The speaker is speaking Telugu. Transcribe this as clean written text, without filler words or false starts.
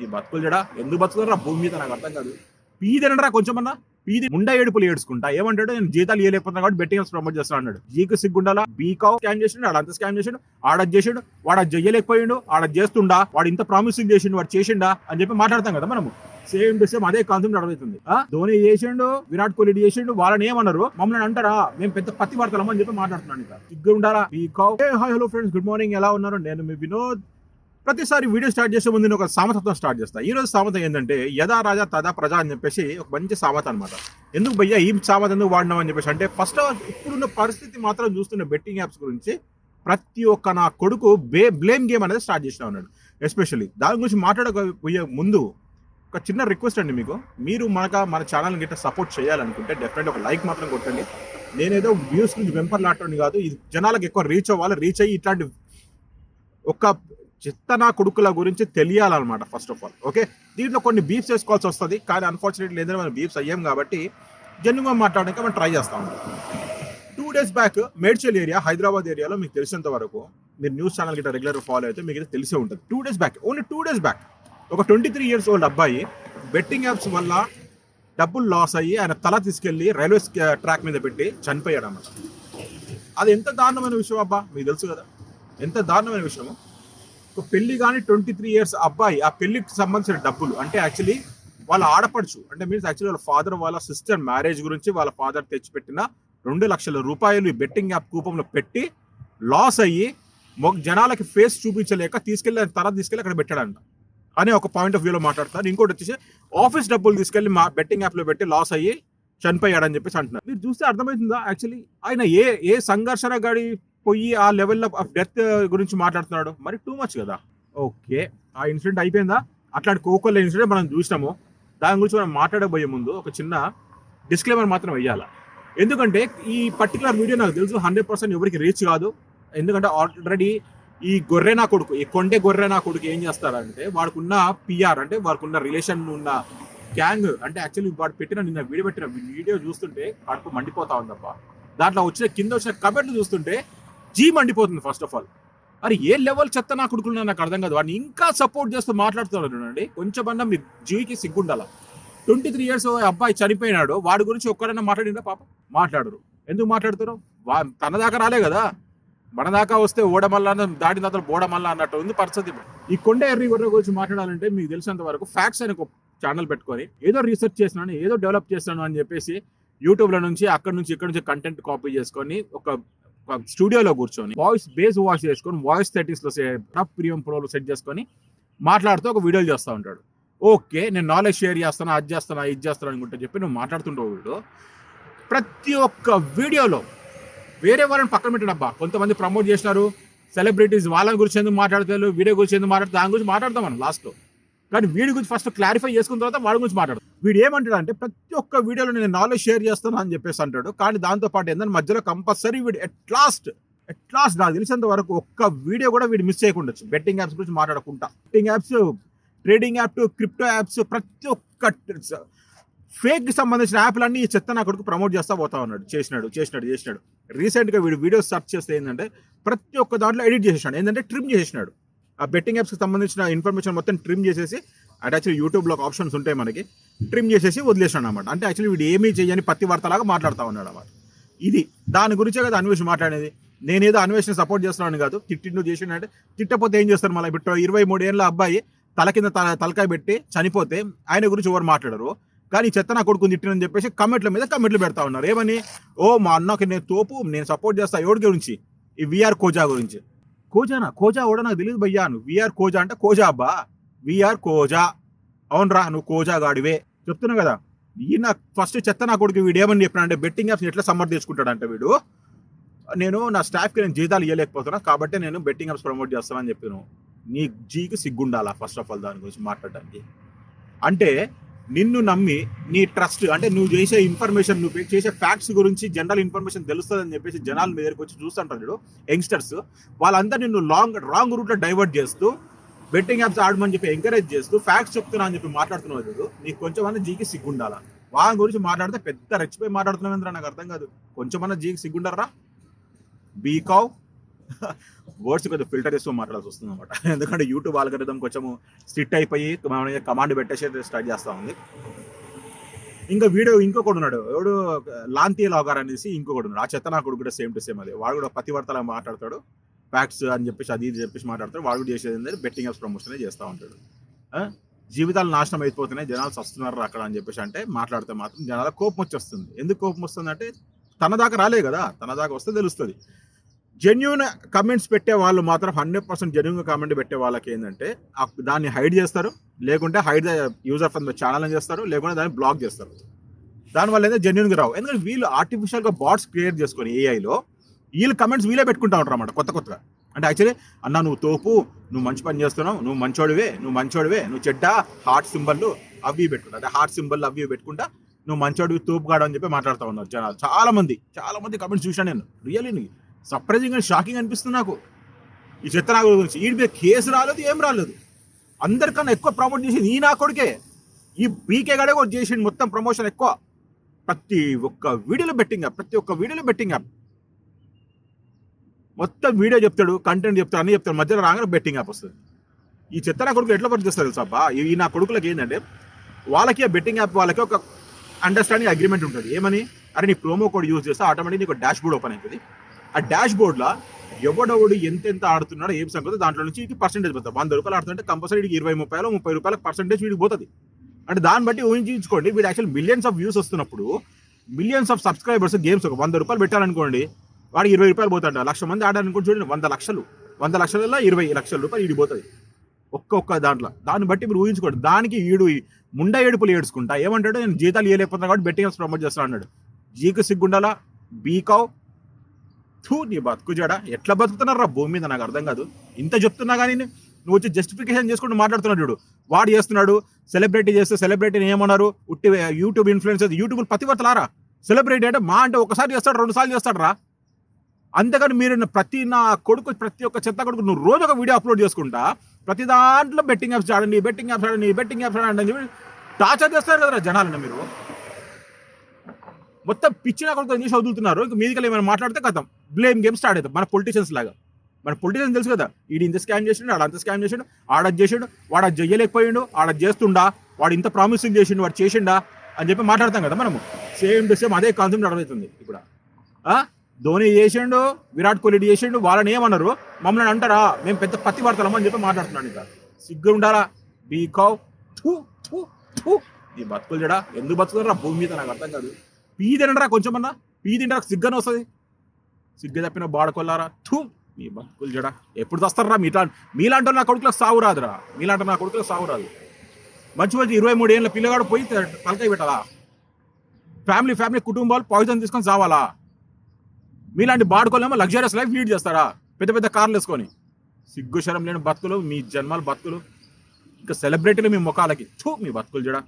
ఈ బతుకులు జడా ఎందుకు బతుకులరా భూమి మీద నాకు అర్థం కాదు. పీదనరా కొంచెమన్నా పీది ముండా ఏడుపులు ఏడుచుకుంటా. ఏమంటాడు, నేను జీతాలు ఇవ్వలేకపోతున్నా కాబట్టి బెట్టింగ్ యాప్స్ ప్రమోట్ చేస్తాను అన్నాడు. జీకు సిగ్గుండాలా, బీకావ్ స్కామ్ చేసిండు, ఆడంతా స్కామ్ చేసిండు, ఆడది చేసిండు, వాడు అది చెయ్యలేకపోయిండు, ఆడది చేస్తుండా, వాడు ఇంత ప్రామిసింగ్ చేసిండు, వాడు చేసిండా అని చెప్పి మాట్లాడతాం కదా మనము. సేమ్ టు సేమ్ అదే కాన్సెప్ట్ అర్థమవుతుంది. ధోని చేసిండు, విరాట్ కోహ్లీ చేసిండు, వాళ్ళని ఏమన్నారు, మమ్మల్ని అంటారా మేము పెద్ద పత్తి వార్తలం అని చెప్పి మాట్లాడుతున్నాను. ఇంకా సిగ్గు ఉండాలా. బీకావ్. Hi hello friends, good morning, ఎలా ఉన్నారు? నేను మీ వినోద్. ప్రతిసారి వీడియో స్టార్ట్ చేసే ముందు నేను ఒక సామెతతో స్టార్ట్ చేస్తా. ఈ రోజు సామెత ఏంటంటే, యథా రాజా తదా ప్రజా అని చెప్పేసి ఒక మంచి సామెత అనమాట. ఎందుకు భయ్యా ఈ సామెత ఎందుకు వాడినాం అని చెప్పేసి అంటే, ఫస్ట్ ఇప్పుడున్న పరిస్థితి మాత్రం చూస్తున్న బెట్టింగ్ యాప్స్ గురించి ప్రతి ఒక్క నా కొడుకు బ్లేమ్ గేమ్ అనేది స్టార్ట్ చేసిన ఉన్నాడు. ఎస్పెషల్లీ దాని గురించి మాట్లాడకపోయే ముందు ఒక చిన్న రిక్వెస్ట్ అండి మీకు. మీరు మన ఛానల్ గిట్ట సపోర్ట్ చేయాలనుకుంటే డెఫినెట్ ఒక లైక్ మాత్రం కొట్టండి. నేనేదో వ్యూస్ గురించి వెంపర్లాటని కాదు, ఇది జనాలకు ఎక్కువ రీచ్ అవ్వాలి. రీచ్ అయ్యి ఇట్లాంటి ఒక చిత్తనా కొడుకుల గురించి తెలియాలన్నమాట ఫస్ట్ ఆఫ్ ఆల్. ఓకే, దీంట్లో కొన్ని బీప్స్ వేసుకోవాల్సి వస్తుంది, కానీ అన్ఫార్చునేట్లీ ఏదైనా మనం బీప్స్ అయ్యాం కాబట్టి జెన్యున్గా మాట్లాడడానికి మనం ట్రై చేస్తా ఉంటాం. 2 days back Medchal area, Hyderabad ఏరియాలో మీకు తెలిసినంత వరకు, మీరు న్యూస్ ఛానల్ గిట్ట రెగ్యులర్ ఫాలో అయితే మీకు తెలిసే ఉంటుంది. 2 days back, only 2 days back ఒక 23 years old అబ్బాయి బెట్టింగ్ యాప్స్ వల్ల డబ్బులు లాస్ అయ్యి ఆయన తల తీసుకెళ్లి రైల్వే ట్రాక్ మీద పెట్టి చనిపోయాడు అన్నమాట. అది ఎంత దారుణమైన విషయం అబ్బా, మీకు తెలుసు కదా ఎంత దారుణమైన విషయము. ఒక పెళ్లి కానీ 23 years అబ్బాయి, ఆ పెళ్లికి సంబంధించిన డబ్బులు అంటే యాక్చువల్లీ వాళ్ళ ఆడపడుచు అంటే మీన్స్ యాక్చువల్లీ వాళ్ళ ఫాదర్ వాళ్ళ సిస్టర్ మ్యారేజ్ గురించి వాళ్ళ ఫాదర్ తెచ్చిపెట్టిన 2 లక్షల రూపాయలు ఈ బెట్టింగ్ యాప్ కూపంలో పెట్టి లాస్ అయ్యి జనాలకి ఫేస్ చూపించలేక తీసుకెళ్ళి తల తీసుకెళ్ళి అక్కడ పెట్టాడంట అని ఒక పాయింట్ ఆఫ్ వ్యూలో మాట్లాడతారు. ఇంకోటి వచ్చేసి ఆఫీస్ డబ్బులు తీసుకెళ్లి మా బెట్టింగ్ యాప్లో పెట్టి లాస్ అయ్యి చనిపోయాడని చెప్పేసి అంటున్నారు. మీరు చూస్తే అర్థమవుతుందా యాక్చువల్లీ ఆయన ఏ సంఘర్షణ గడి పోయి ఆ లెవెల్ ఆఫ్ డెత్ గురించి మాట్లాడుతున్నాడు. మరి టూ మచ్ కదా. ఓకే, ఆ ఇన్సిడెంట్ అయిపోయిందా? అట్లాంటి కోకోల ఇన్సిడెంట్ మనం చూసినాము. దాని గురించి మనం మాట్లాడబోయే ముందు ఒక చిన్న డిస్క్లైమర్ మాత్రం వేయాలి. ఎందుకంటే ఈ పర్టికులర్ వీడియో నాకు తెలుసు 100% ఎవరికి రీచ్ కాదు. ఎందుకంటే ఆల్రెడీ ఈ గొర్రెనా కొడుకు, ఈ కొండే గొర్రెనా కొడుకు ఏం చేస్తారంటే, వాడుకున్న పిఆర్ అంటే వాడుకున్న రిలేషన్ ఉన్న గ్యాంగ్ అంటే యాక్చువల్లీ వాడు నిన్న వీడియో చూస్తుంటే కడుపు మండిపోతా ఉందప్ప. దాంట్లో కింద వచ్చిన కమెంట్లు చూస్తుంటే జీ మండిపోతుంది. ఫస్ట్ ఆఫ్ ఆల్, మరి ఏ లెవెల్ చెత్త నా కొడుకున్నా నాకు అర్థం కాదు. వాడిని ఇంకా సపోర్ట్ చేస్తూ మాట్లాడుతున్నాడు. కొంచెమన్నా మీ జీవికి సిగ్గుండాల. 23 years అబ్బాయి చనిపోయినాడు, వాడి గురించి ఒక్కడైనా మాట్లాడిందా? పాప మాట్లాడరు. ఎందుకు మాట్లాడుతారు? తన దాకా రాలే కదా, మన దాకా వస్తే ఓడమల్లా దాటిన తర్వాత బోడమల్లా అన్నట్టు ఉంది పరిస్థితి. ఈ కొండ ఎర్రి గొర్రె గురించి మాట్లాడాలంటే మీకు తెలిసినంత వరకు ఫ్యాక్ట్స్ అని ఒక ఛానల్ పెట్టుకొని ఏదో రీసెర్చ్ చేస్తున్నాను, ఏదో డెవలప్ చేస్తున్నాను అని చెప్పేసి యూట్యూబ్లో నుంచి అక్కడ నుంచి కంటెంట్ కాపీ చేసుకొని ఒక స్టూడియోలో కూర్చొని బేస్ వాయిస్ చేసుకొని వాయిస్ సెట్టింగ్స్లో ప్రీమియం ప్రోలో సెట్ చేసుకొని మాట్లాడుతూ ఒక వీడియోలు చేస్తూ ఉంటాడు. ఓకే, నేను నాలెడ్జ్ షేర్ చేస్తాను, అది చేస్తాను, ఇది చేస్తాను అనుకుంటే చెప్పి నువ్వు మాట్లాడుతుంటావు. వీడు ప్రతి ఒక్క వీడియోలో వేరే వాళ్ళని పక్కన పెట్టినబ్బా. కొంతమంది ప్రమోట్ చేసినారు సెలబ్రిటీస్, వాళ్ళ గురించి ఎందుకు మాట్లాడతారు, వీడియో గురించి ఎందుకు మాట్లాడతారు, దాని గురించి మాట్లాడతాం మనం లాస్ట్లో. కానీ వీడి గురించి ఫస్ట్ క్లారిఫై చేసుకున్న తర్వాత వాడి గురించి మాట్లాడతాం. వీడు ఏమంటాడు అంటే, ప్రతి ఒక్క వీడియోలో నేను నాలెడ్జ్ షేర్ చేస్తాను అని చెప్పేసి అంటాడు. కానీ దాంతోపాటు ఏంటంటే మధ్యలో కంపల్సరీ వీడు ఎట్ లాస్ట్ నాకు తెలిసినంత వరకు ఒక్క వీడియో కూడా వీడు మిస్ చేయకుండా బెట్టింగ్ యాప్స్ గురించి మాట్లాడకుండా, betting apps, trading app, crypto apps, ప్రతి ఒక్క ఫేక్ కి సంబంధించిన యాప్లన్నీ ఈ చెత్త నా కొడుకు ప్రమోట్ చేస్తా పోతా ఉన్నాడు. చేసినాడు. రీసెంట్గా వీడు వీడియో సెర్చ్ చేస్తే ఏంటంటే ప్రతి ఒక్క దాంట్లో ఎడిట్ చేసేసాడు. ఏంటంటే ట్రిమ్ చేసేసినాడు. ఆ బెట్టింగ్ యాప్స్కి సంబంధించిన ఇన్ఫర్మేషన్ మొత్తం ట్రిమ్ చేసేసి, అంటే యాక్చువల్లీ యూట్యూబ్లో ఆప్షన్స్ ఉంటాయి మనకి, ట్రిమ్ చేసేసి వదిలేసాడు అనమాట. అంటే యాక్చువల్లీ వీడు ఏమీ చేయని పత్తి వార్తలాగా మాట్లాడుతూ ఉన్నాడు అన్నమాట. ఇది దాని గురించే కదా అన్వేషణ మాట్లాడేది. నేనేదో అన్వేషణ సపోర్ట్ చేస్తున్నాను కాదు. తిట్టిండు చేసిండే, తిట్టపోతే ఏం చేస్తారు మళ్ళీ? ఇప్పుడు 23 ఏళ్ళ అబ్బాయి తల కింద తలకాయ పెట్టి చనిపోతే ఆయన గురించి ఎవరు మాట్లాడరు. కానీ చెత్త నా కొడుకుని తిట్టినని చెప్పేసి కమెంట్ల మీద కమెంట్లు పెడతా ఉన్నారు. ఏమని? ఓ మా అన్నకి నేను తోపు, నేను సపోర్ట్ చేస్తా. ఎవరి గురించి? ఈ విఆర్ కోజా గురించి. కోజా కూడా నాకు తెలియదు భయ్యా. నువ్వు విఆర్ కోజా అంటే కోజా అబ్బా, విఆర్ కోజా. అవునరా, నువ్వు కోజా గాడివే చెప్తున్నావు కదా. ఈయన ఫస్ట్ చెత్త నా కొడుకు వీడు ఏమని చెప్పినా అంటే, బెట్టింగ్ యాప్స్ ఎట్లా సమర్థించుకుంటాడంటే వీడు, నేను నా స్టాఫ్కి నేను జీతాలు ఇవ్వలేకపోతున్నా కాబట్టి నేను బెట్టింగ్ యాప్స్ ప్రమోట్ చేస్తానని చెప్పాను. నీ జీకి సిగ్గుండాలా ఫస్ట్ ఆఫ్ ఆల్ దాని గురించి మాట్లాడడానికి. అంటే నిన్ను నమ్మి నీ ట్రస్ట్ అంటే నువ్వు చేసే ఇన్ఫర్మేషన్, నువ్వు చేసే ఫ్యాక్ట్స్ గురించి జనరల్ ఇన్ఫర్మేషన్ తెలుస్తుందని చెప్పేసి జనాల మీ దగ్గరికి వచ్చి చూస్తుంటారు యంగ్స్టర్స్. వాళ్ళంతా నిన్ను రాంగ్ రూట్లో డైవర్ట్ చేస్తూ బెట్టింగ్ యాప్స్ ఆడమని చెప్పి ఎంకరేజ్ చేస్తూ ఫ్యాక్ట్స్ చెప్తున్నా అని చెప్పి మాట్లాడుతున్నావు చూడు. నీకు కొంచెమన్నా జీకి సిగ్గుండాలా? వాళ్ళ గురించి మాట్లాడితే పెద్ద రెచ్చిపోయి మాట్లాడుతున్నావు ఏంద్రా, నాకు అర్థం కాదు. కొంచెమన్నా జీకి సిగ్గుండరా? బీకావ్ వర్డ్స్ కొంచెం ఫిల్టర్ చేస్తూ మాట్లాడాల్సి వస్తుంది అనమాట. ఎందుకంటే యూట్యూబ్ ఆల్గరిథం కొంచెం స్ట్రిక్ట్ అయిపోయి మన కమాండ్ పెట్టేసి స్టార్ట్ చేస్తూ ఉంది. ఇంకా వీడియో ఇంకొకడు ఉన్నాడు, ఎవడు లాంతి లాగార్ అనేసి ఇంకొకడు ఉన్నాడు. ఆ చెత్త నా కొడుకు కూడా సేమ్ టు సేమ్ అది. వాడు కూడా పతివర్తలా మాట్లాడతాడు, ఫ్యాక్ట్స్ అని చెప్పేసి అది ఇది చెప్పేసి మాట్లాడతాడు. వాడు కూడా చేసేది ఏంటంటే బెట్టింగ్ యాప్స్ ప్రమోషన్ చేస్తూ ఉంటాడు. జీవితాలు నాశనం అయిపోతున్నాయి, జనాలు వస్తున్నారు అక్కడ అని చెప్పేసి అంటే మాట్లాడితే మాత్రం జనాల కోపం వచ్చేస్తుంది. ఎందుకు కోపం వస్తుంది అంటే తన దాకా రాలే కదా, తన దాకా వస్తే తెలుస్తుంది. జెన్యూన్ కమెంట్స్ పెట్టే వాళ్ళు మాత్రం 100% జెన్యూన్ కామెంట్ పెట్టే వాళ్ళకి ఏంటంటే దాన్ని హైడ్ చేస్తారు, లేకుంటే hide user from the channel అని చేస్తారు, లేకుంటే దాన్ని బ్లాక్ చేస్తారు. దానివల్ల అయితే జెన్యూన్గా రావు. ఎందుకంటే వీళ్ళు ఆర్టిఫిషియల్గా బాట్స్ క్రియేట్ చేసుకొని ఏఐలో వీళ్ళు కమెంట్స్ వీళ్ళే పెట్టుకుంటా ఉంటారు అన్నమాట కొత్తగా. అంటే యాక్చువల్లీ అన్న నువ్వు తోపు, నువ్వు మంచి పని చేస్తున్నావు, నువ్వు మంచోడివే, నువ్వు చెడ్డ, హార్ట్ సింబల్ అవి పెట్టుకుంటా, అదే హార్ట్ సింబల్ అవి పెట్టుకుంటా నువ్వు మంచోడివి తోపుగాడు అని చెప్పి మాట్లాడుతూ ఉన్నారు జనాలు. చాలా మంది కమెంట్స్ చూశాను నేను. రియల్లీ సర్ప్రైజింగ్ అండ్ షాకింగ్ అనిపిస్తుంది నాకు ఈ చిత్రనాగుల గురించి. వీడి మీద కేసు రాలేదు, ఏం రాలేదు. అందరికన్నా ఎక్కువ ప్రమోట్ చేసింది ఈ నా కొడుకే. ఈ బీకే గడే కూడా చేసిండు మొత్తం ప్రమోషన్ ఎక్కువ. ప్రతి ఒక్క వీడియోలో బెట్టింగ్ యాప్ మొత్తం వీడియో చెప్తాడు, కంటెంట్ చెప్తాడు, అన్ని చెప్తాడు, మధ్యలో రాగానే బెట్టింగ్ యాప్ వస్తుంది. ఈ చిత్త నా కొడుకు ఎట్లా పని చేస్తారు తెలుసా? ఈ నా కొడుకులకి ఏంటంటే వాళ్ళకి ఆ బెట్టింగ్ యాప్ వాళ్ళకి ఒక అండర్స్టాండింగ్ అగ్రిమెంట్ ఉంటుంది. ఏమని, అరే నీ ప్రోమో కోడ్ యూజ్ చేస్తే ఆటోమేటిక్ నీకు డాష్ బోర్డ్ ఓపెన్ అవుతుంది. ఆ డాష్ బోర్డ్లో ఎవడెవడు ఎంత ఆడుతున్నాడో ఏం సంగతి దాంట్లో నుంచి వీడికి పర్సెంటేజ్ పోతుంది. 100 రూపాయలు ఆడుతుంటే కంపల్సరీ వీడికి 20-30 రూపాయలకు పర్సెంటేజ్ వీడికి పోతుంది. అంటే దాన్ని బట్టి ఊహించుకోండి, వీడు యాక్చువల్ మిలియన్స్ ఆఫ్ వ్యూస్ వస్తున్నప్పుడు, మిలియన్స్ ఆఫ్ సబ్స్క్రైబర్స్ గేమ్స్ ఒక 100 రూపాయలు పెట్టాలనుకోండి, వాడికి 20 రూపాయలు పోతాడు. 1,00,000 మంది ఆడాలనుకోండి, చూడండి 100 లక్షలలో 20 లక్షల రూపాయలు వీడి పోతుంది ఒక్క దాంట్లో. దాన్ని బట్టి మీరు ఊహించుకోండి. దానికి వీడు ముండ ఏడుపులు ఏడుచుకుంటా ఏమంటాడు, నేను జీతాలు ఇవ్వలేకపోతున్నా కాబట్టి బెట్టింగ్ యాప్స్ ప్రమోట్ చేస్తా అన్నాడు. జీకు సిగ్గుండాలా, బీకావ్ నీ బతుకు జడ. ఎట్లా బతుకుతున్నారా భూమి మీద నాకు అర్థం కాదు. ఇంత చెప్తున్నా కానీ నువ్వు వచ్చి జస్టిఫికేషన్ చేసుకుంటూ మాట్లాడుతున్నాడు. చూడు వాడు చేస్తున్నాడు, సెలబ్రిటీ చేస్తే సెలబ్రిటీని ఏమన్నారు, ఉట్టి యూట్యూబ్ ఇన్ఫ్లుయెన్సర్, యూట్యూబ్ పతివర్తలారా. సెలబ్రిటీ అంటే మా అంటే ఒకసారి చేస్తాడు, 2 సార్లు చేస్తాడు రా. అంతేకాని మీరు నా కొడుకు ప్రతి ఒక్క చెత్త కొడుకు నువ్వు రోజు ఒక వీడియో అప్లోడ్ చేసుకుంటా ప్రతి దాంట్లో బెట్టింగ్ యాప్స్ ఆడండి అని చెప్పి టార్చర్ చేస్తారు కదా జనాలను. మీరు మొత్తం పిచ్చిన కొడుకు చేసి వదులుతున్నారు. ఇంక మీదికి ఏమైనా మాట్లాడితే కథం బ్లేమ్ గేమ్ స్టార్ట్ అవుతుంది. మన పొలిటీషియన్స్ లాగా. మన పొలిటీషియన్స్ తెలుసు కదా, ఈడు ఇంత స్కామ్ చేసిండు, ఆడ అంత స్కామ్ చేసిండు, ఆడది చేసిండు, వాడు అది చెయ్యలేకపోయిండు, ఆడది చేస్తుండా, వాడు ఇంత ప్రామిసింగ్ చేసిండు, వాడు చేసిండా అని చెప్పి మాట్లాడతాం కదా మనము. సేమ్ టు సేమ్ అదే కాన్సెప్ట్ అర్థమవుతుంది ఇప్పుడు. ధోని చేసిండు, విరాట్ కోహ్లీ చేసిండు, వాళ్ళని ఏమన్నారు, మమ్మల్ని అంటారా మేము పెద్ద పతివర్తలం అని చెప్పి మాట్లాడుతున్నాను. ఇంకా సిగ్గు ఉండాలా, బీకావ్ నీ బతుకులు జడా. ఎందుకు బతుకుతారా భూమి మీద నాకు అర్థం కాదు. పీ తినరా కొంచెమన్నా, పీ తింటారా సిగ్గని వస్తుంది. సిగ్గు తప్పిన బాడకొల్లారా, మీ బతుకులు జడా. ఎప్పుడు తెస్తారా మీలాంటి నా కొడుకులకు సాగు రాదురా. మంచి 23 ఏళ్ళ పిల్లగాడు పోయి తలకాయ పెట్టాలా? ఫ్యామిలీ కుటుంబాలు పాయిజన్ తీసుకొని చావాలా? మీలాంటి బాడుకోలేమో లగ్జరియస్ లైఫ్ లీడ్ చేస్తారా పెద్ద కార్లు వేసుకొని? సిగ్గు శరం లేని బతుకులు, మీ జన్మల బతుకులు. ఇంకా సెలబ్రిటీలు మీ ముఖాలకి మీ బతుకులు జడా.